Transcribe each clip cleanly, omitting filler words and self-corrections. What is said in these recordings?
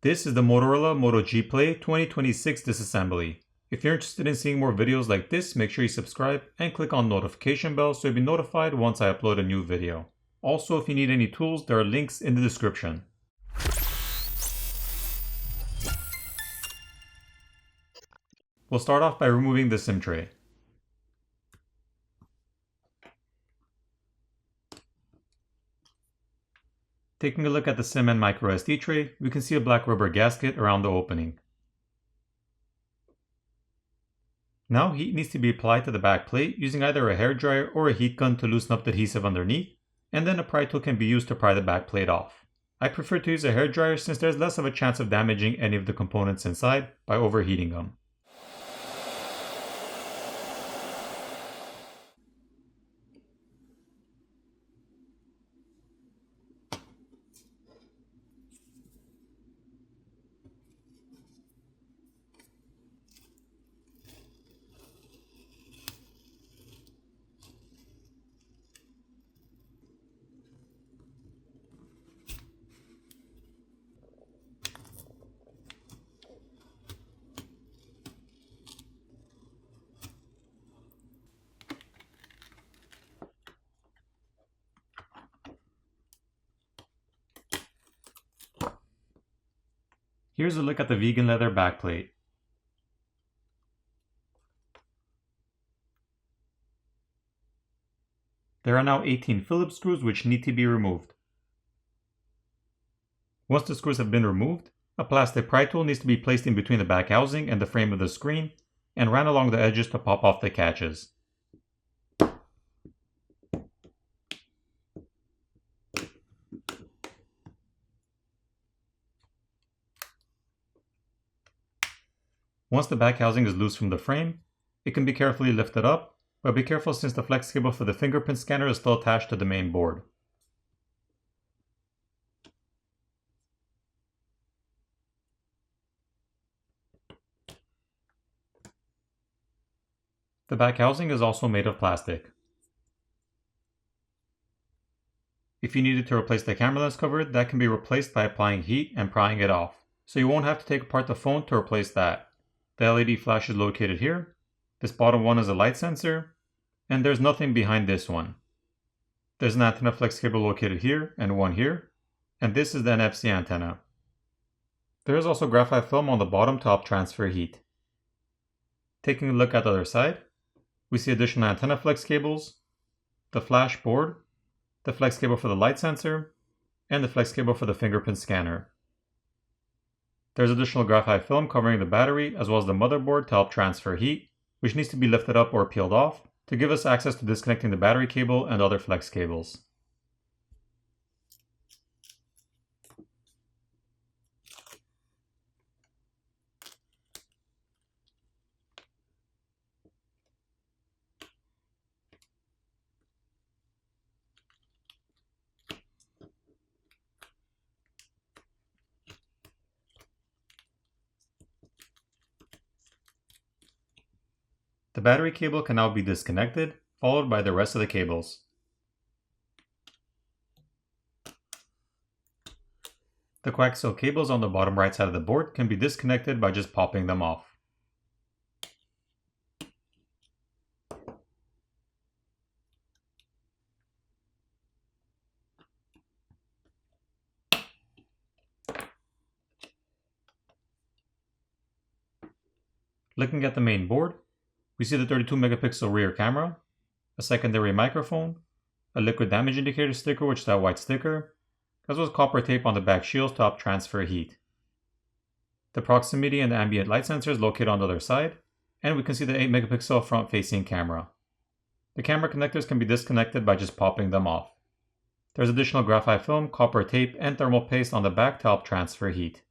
This is the Motorola Moto G Play 2026 disassembly. If you're interested in seeing more videos like this, make sure you subscribe and click on the notification bell so you'll be notified once I upload a new video. Also, if you need any tools, there are links in the description. We'll start off by removing the SIM tray. Taking a look at the SIM and microSD tray, we can see a black rubber gasket around the opening. Now heat needs to be applied to the back plate using either a hairdryer or a heat gun to loosen up the adhesive underneath, and then a pry tool can be used to pry the back plate off. I prefer to use a hairdryer since there's less of a chance of damaging any of the components inside by overheating them. Here's a look at the vegan leather backplate. There are now 18 Phillips screws which need to be removed. Once the screws have been removed, a plastic pry tool needs to be placed in between the back housing and the frame of the screen and ran along the edges to pop off the catches. Once the back housing is loose from the frame, it can be carefully lifted up, but be careful since the flex cable for the fingerprint scanner is still attached to the main board. The back housing is also made of plastic. If you needed to replace the camera lens cover, that can be replaced by applying heat and prying it off, so you won't have to take apart the phone to replace that. The LED flash is located here, this bottom one is a light sensor, and there's nothing behind this one. There's an antenna flex cable located here and one here, and this is the NFC antenna. There is also graphite film on the bottom to help transfer heat. Taking a look at the other side, we see additional antenna flex cables, the flash board, the flex cable for the light sensor, and the flex cable for the fingerprint scanner. There's additional graphite film covering the battery as well as the motherboard to help transfer heat, which needs to be lifted up or peeled off to give us access to disconnecting the battery cable and other flex cables. The battery cable can now be disconnected, followed by the rest of the cables. The coaxial cables on the bottom right side of the board can be disconnected by just popping them off. Looking at the main board, we see the 32 megapixel rear camera, a secondary microphone, a liquid damage indicator sticker which is that white sticker, as well as copper tape on the back shields to help transfer heat. The proximity and ambient light sensor is located on the other side, and we can see the 8 megapixel front facing camera. The camera connectors can be disconnected by just popping them off. There's additional graphite film, copper tape, and thermal paste on the back to help transfer heat.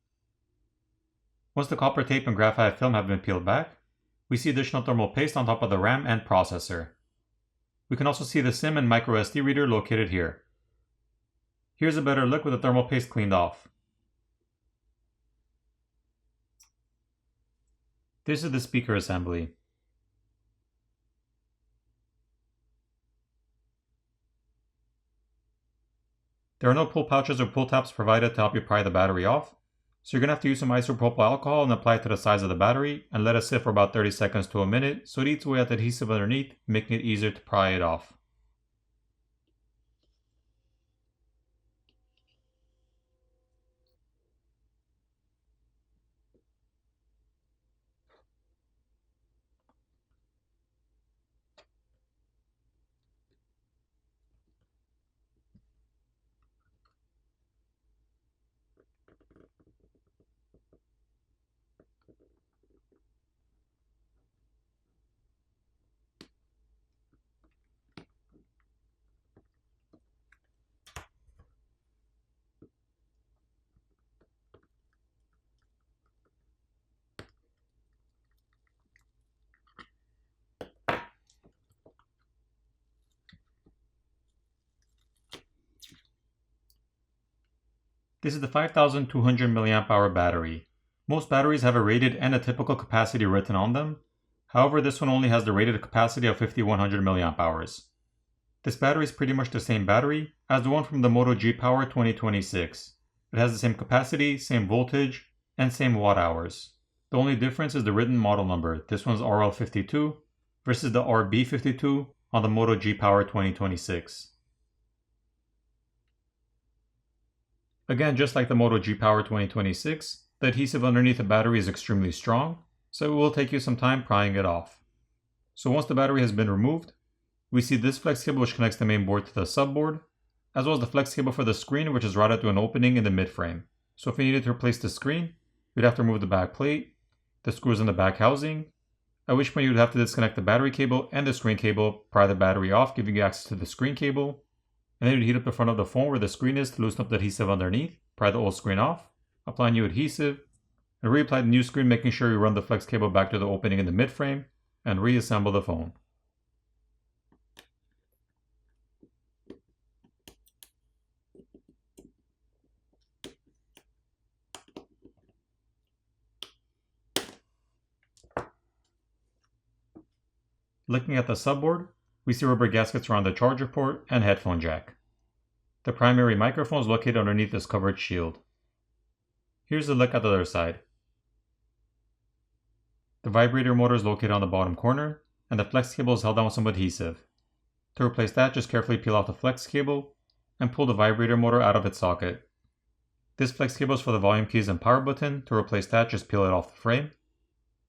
Once the copper tape and graphite film have been peeled back, we see additional thermal paste on top of the RAM and processor. We can also see the SIM and microSD reader located here. Here's a better look with the thermal paste cleaned off. This is the speaker assembly. There are no pull pouches or pull tabs provided to help you pry the battery off, So you're going to have to use some isopropyl alcohol and apply it to the sides of the battery and let it sit for about 30 seconds to a minute so it eats away at the adhesive underneath, making it easier to pry it off. This is the 5200 mAh battery. Most batteries have a rated and a typical capacity written on them. However, this one only has the rated capacity of 5100 mAh. This battery is pretty much the same battery as the one from the Moto G Power 2026. It has the same capacity, same voltage, and same watt hours. The only difference is the written model number. This one's RL52 versus the RB52 on the Moto G Power 2026. Again, just like the Moto G Power 2026, the adhesive underneath the battery is extremely strong, so it will take you some time prying it off. So once the battery has been removed, we see this flex cable which connects the main board to the subboard, as well as the flex cable for the screen which is routed to an opening in the mid-frame. So if we needed to replace the screen, we'd have to remove the back plate, the screws in the back housing, at which point you'd have to disconnect the battery cable and the screen cable, pry the battery off, giving you access to the screen cable, and then you'd heat up the front of the phone where the screen is to loosen up the adhesive underneath, pry the old screen off, apply new adhesive, and reapply the new screen, making sure you run the flex cable back to the opening in the mid-frame, and reassemble the phone. Looking at the subboard, we see rubber gaskets around the charger port and headphone jack. The primary microphone is located underneath this covered shield. Here's a look at the other side. The vibrator motor is located on the bottom corner, and the flex cable is held down with some adhesive. To replace that, just carefully peel off the flex cable and pull the vibrator motor out of its socket. This flex cable is for the volume keys and power button. To replace that, just peel it off the frame.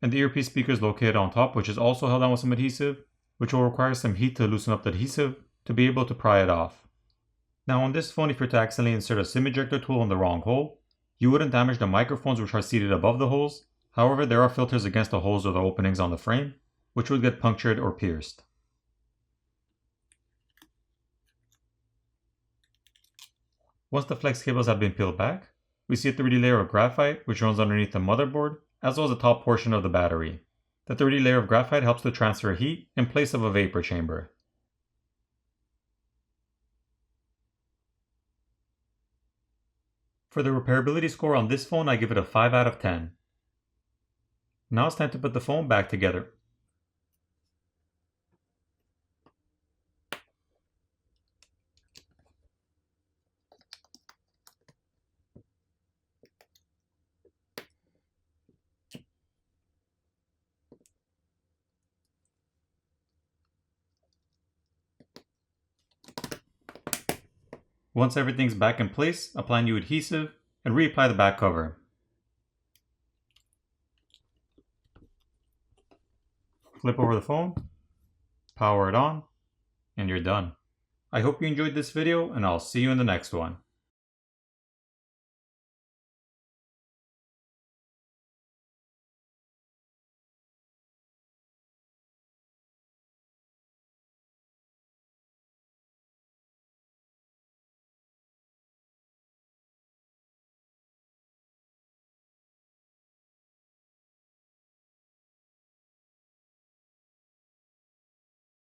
And the earpiece speaker is located on top, which is also held down with some adhesive, which will require some heat to loosen up the adhesive to be able to pry it off. Now on this phone, if you're to accidentally insert a SIM ejector tool in the wrong hole, you wouldn't damage the microphones which are seated above the holes. However, there are filters against the holes or the openings on the frame, which would get punctured or pierced. Once the flex cables have been peeled back, we see a 3D layer of graphite which runs underneath the motherboard, as well as the top portion of the battery. The 3D layer of graphite helps to transfer heat in place of a vapor chamber. For the repairability score on this phone, I give it a 5 out of 10. Now it's time to put the phone back together. Once everything's back in place, apply new adhesive and reapply the back cover. Flip over the phone, power it on, and you're done. I hope you enjoyed this video, and I'll see you in the next one.